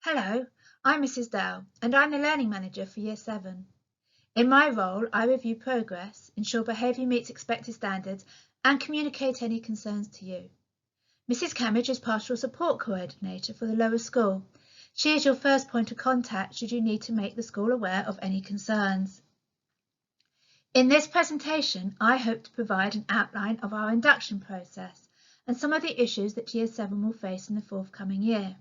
Hello, I'm Mrs. Dale and I'm the Learning Manager for Year 7. In my role, I review progress, ensure behaviour meets expected standards and communicate any concerns to you. Mrs. Cammage is Pastoral Support Coordinator for the lower school. She is your first point of contact should you need to make the school aware of any concerns. In this presentation, I hope to provide an outline of our induction process and some of the issues that Year 7 will face in the forthcoming year.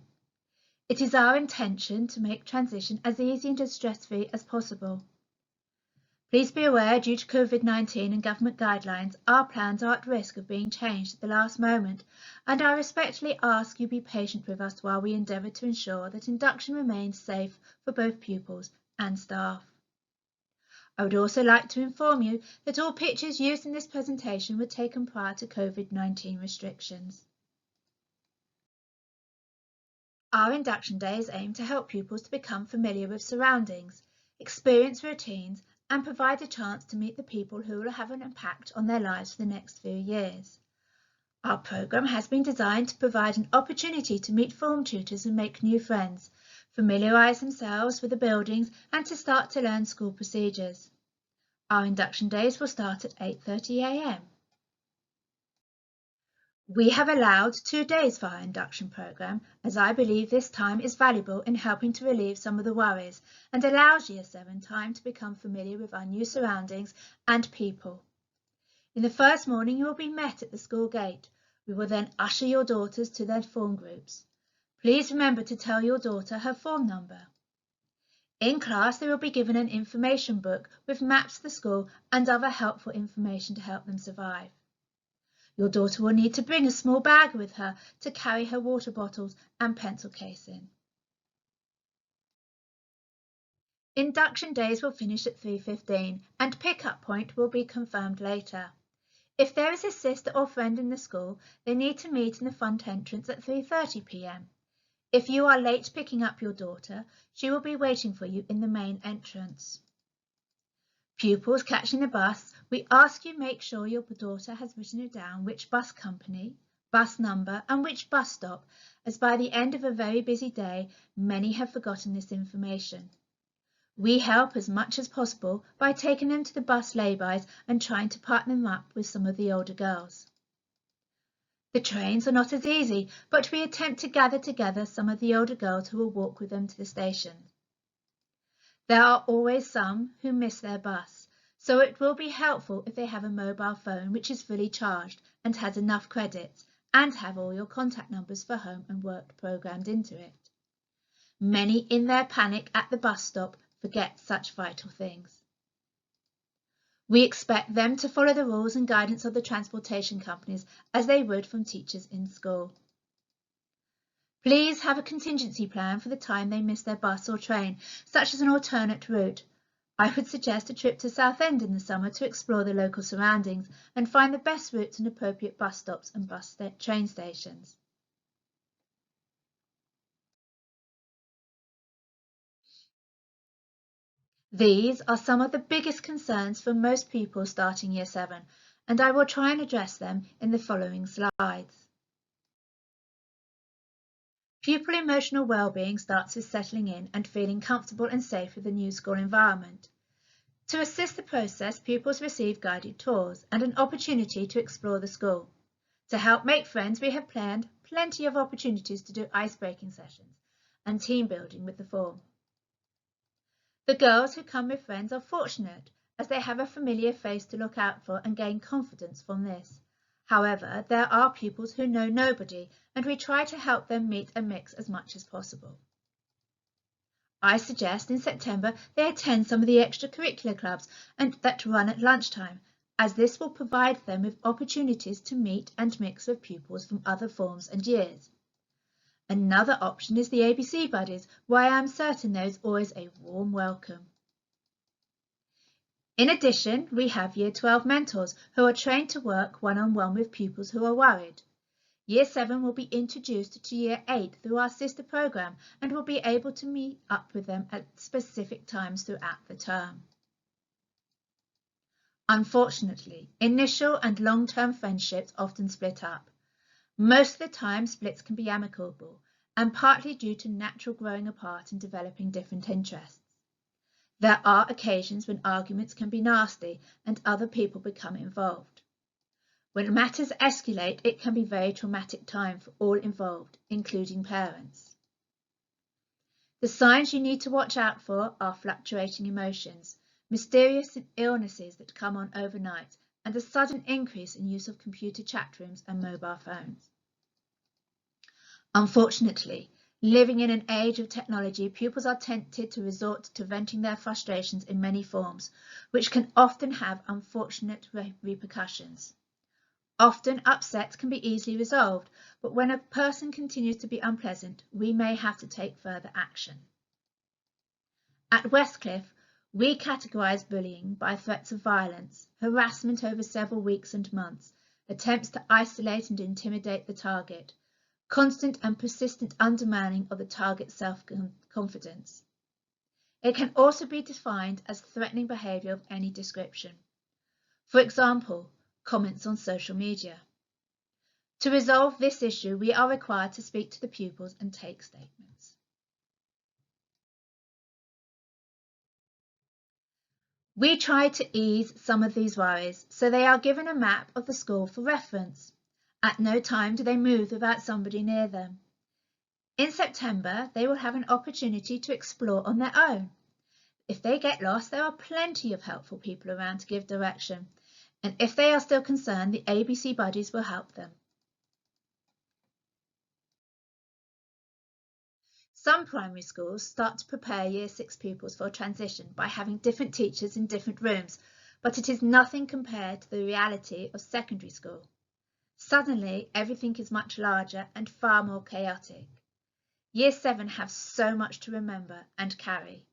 It is our intention to make transition as easy and as stress-free as possible. Please be aware, due to COVID-19 and government guidelines, our plans are at risk of being changed at the last moment, and I respectfully ask you be patient with us while we endeavour to ensure that induction remains safe for both pupils and staff. I would also like to inform you that all pictures used in this presentation were taken prior to COVID-19 restrictions. Our induction days aim to help pupils to become familiar with surroundings, experience routines, and provide a chance to meet the people who will have an impact on their lives for the next few years. Our programme has been designed to provide an opportunity to meet form tutors and make new friends, familiarise themselves with the buildings, and to start to learn school procedures. Our induction days will start at 8:30 a.m. We have allowed 2 days for our induction programme, as I believe this time is valuable in helping to relieve some of the worries and allows Year 7 time to become familiar with our new surroundings and people. In the first morning, you will be met at the school gate. We will then usher your daughters to their form groups. Please remember to tell your daughter her form number. In class, they will be given an information book with maps to the school and other helpful information to help them survive. Your daughter will need to bring a small bag with her to carry her water bottles and pencil case in. Induction days will finish at 3:15 and pick-up point will be confirmed later. If there is a sister or friend in the school, they need to meet in the front entrance at 3:30 p.m. If you are late picking up your daughter, she will be waiting for you in the main entrance. Pupils catching the bus, we ask you make sure your daughter has written down which bus company, bus number and which bus stop, as by the end of a very busy day, many have forgotten this information. We help as much as possible by taking them to the bus laybys and trying to partner them up with some of the older girls. The trains are not as easy, but we attempt to gather together some of the older girls who will walk with them to the station. There are always some who miss their bus, so it will be helpful if they have a mobile phone which is fully charged and has enough credits and have all your contact numbers for home and work programmed into it. Many in their panic at the bus stop forget such vital things. We expect them to follow the rules and guidance of the transportation companies as they would from teachers in school. Please have a contingency plan for the time they miss their bus or train, such as an alternate route. I would suggest a trip to Southend in the summer to explore the local surroundings and find the best routes and appropriate bus stops and train stations. These are some of the biggest concerns for most people starting Year 7, and I will try and address them in the following slides. Pupil emotional well-being starts with settling in and feeling comfortable and safe with the new school environment. To assist the process, pupils receive guided tours and an opportunity to explore the school. To help make friends, we have planned plenty of opportunities to do ice-breaking sessions and team building with the form. The girls who come with friends are fortunate as they have a familiar face to look out for and gain confidence from this. However, there are pupils who know nobody, and we try to help them meet and mix as much as possible. I suggest in September they attend some of the extracurricular clubs that run at lunchtime, as this will provide them with opportunities to meet and mix with pupils from other forms and years. Another option is the ABC Buddies, where I am certain there is always a warm welcome. In addition, we have Year 12 mentors who are trained to work one-on-one with pupils who are worried. Year 7 will be introduced to Year 8 through our sister programme and will be able to meet up with them at specific times throughout the term. Unfortunately, initial and long-term friendships often split up. Most of the time, splits can be amicable, and partly due to natural growing apart and developing different interests. There are occasions when arguments can be nasty and other people become involved. When matters escalate, it can be a very traumatic time for all involved, including parents. The signs you need to watch out for are fluctuating emotions, mysterious illnesses that come on overnight, and a sudden increase in use of computer chat rooms and mobile phones. Unfortunately, living in an age of technology, pupils are tempted to resort to venting their frustrations in many forms, which can often have unfortunate repercussions. Often, upsets can be easily resolved, but when a person continues to be unpleasant, we may have to take further action. At Westcliff, we categorise bullying by threats of violence, harassment over several weeks and months, attempts to isolate and intimidate the target, constant and persistent undermining of the target's self-confidence. It can also be defined as threatening behaviour of any description. For example, comments on social media. To resolve this issue, we are required to speak to the pupils and take statements. We try to ease some of these worries, so they are given a map of the school for reference. At no time do they move without somebody near them. In September, they will have an opportunity to explore on their own. If they get lost, there are plenty of helpful people around to give direction. And if they are still concerned, the ABC buddies will help them. Some primary schools start to prepare Year 6 pupils for a transition by having different teachers in different rooms, but it is nothing compared to the reality of secondary school. Suddenly, everything is much larger and far more chaotic. Year 7 have so much to remember and carry.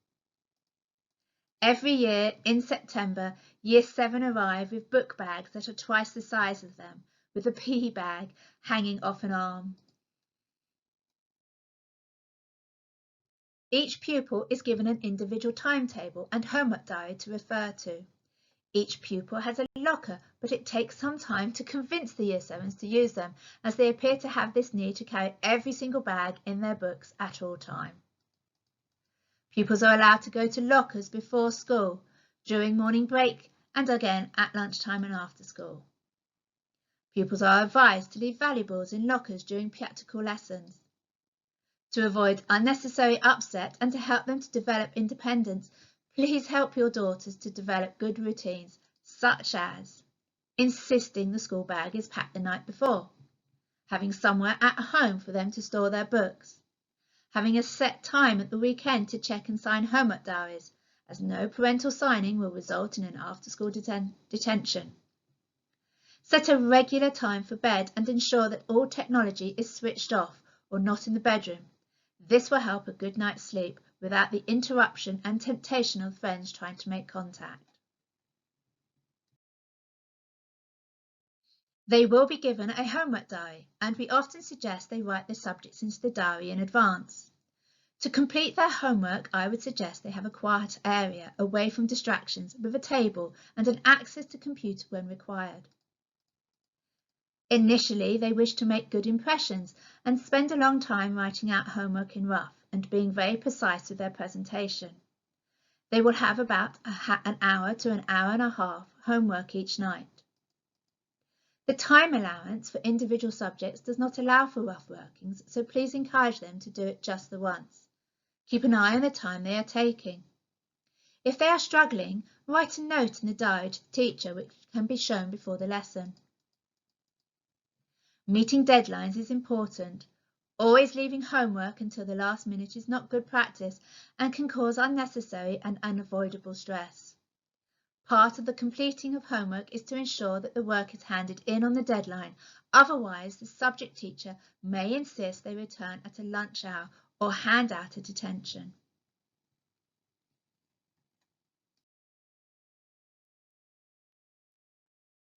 Every year in September, Year 7 arrive with book bags that are twice the size of them, with a PE bag hanging off an arm. Each pupil is given an individual timetable and homework diary to refer to. Each pupil has a locker, but it takes some time to convince the Year 7s to use them, as they appear to have this need to carry every single bag in their books at all times. Pupils are allowed to go to lockers before school, during morning break, and again at lunchtime and after school. Pupils are advised to leave valuables in lockers during practical lessons. To avoid unnecessary upset and to help them to develop independence, please help your daughters to develop good routines, such as insisting the school bag is packed the night before, having somewhere at home for them to store their books, having a set time at the weekend to check and sign homework diaries, as no parental signing will result in an after-school detention. Set a regular time for bed and ensure that all technology is switched off or not in the bedroom. This will help a good night's sleep without the interruption and temptation of friends trying to make contact. They will be given a homework diary, and we often suggest they write the subjects into the diary in advance. To complete their homework, I would suggest they have a quiet area away from distractions with a table and an access to computer when required. Initially, they wish to make good impressions and spend a long time writing out homework in rough and being very precise with their presentation. They will have about an hour to an hour and a half homework each night. The time allowance for individual subjects does not allow for rough workings, so please encourage them to do it just the once. Keep an eye on the time they are taking. If they are struggling, write a note in the diary to the teacher which can be shown before the lesson. Meeting deadlines is important. Always leaving homework until the last minute is not good practice and can cause unnecessary and unavoidable stress. Part of the completing of homework is to ensure that the work is handed in on the deadline. Otherwise, the subject teacher may insist they return at a lunch hour or hand out a detention.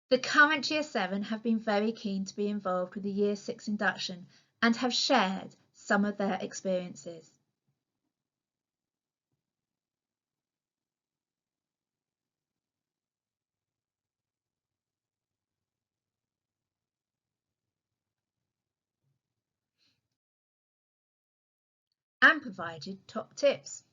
The current Year 7 have been very keen to be involved with the Year 6 induction and have shared some of their experiences. and provided top tips.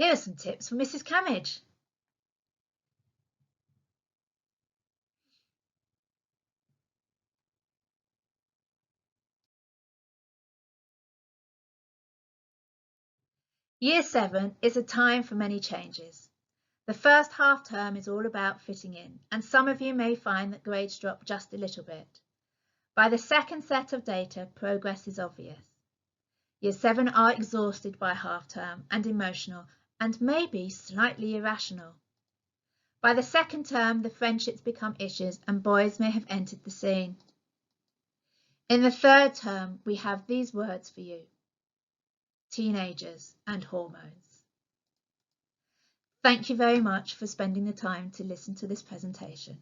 Here are some tips from Mrs. Camage. Year 7 is a time for many changes. The first half term is all about fitting in, and some of you may find that grades drop just a little bit. By the second set of data, progress is obvious. Year 7 are exhausted by half term and emotional and maybe slightly irrational. By the second term, the friendships become issues and boys may have entered the scene. In the third term, we have these words for you: teenagers and hormones. Thank you very much for spending the time to listen to this presentation.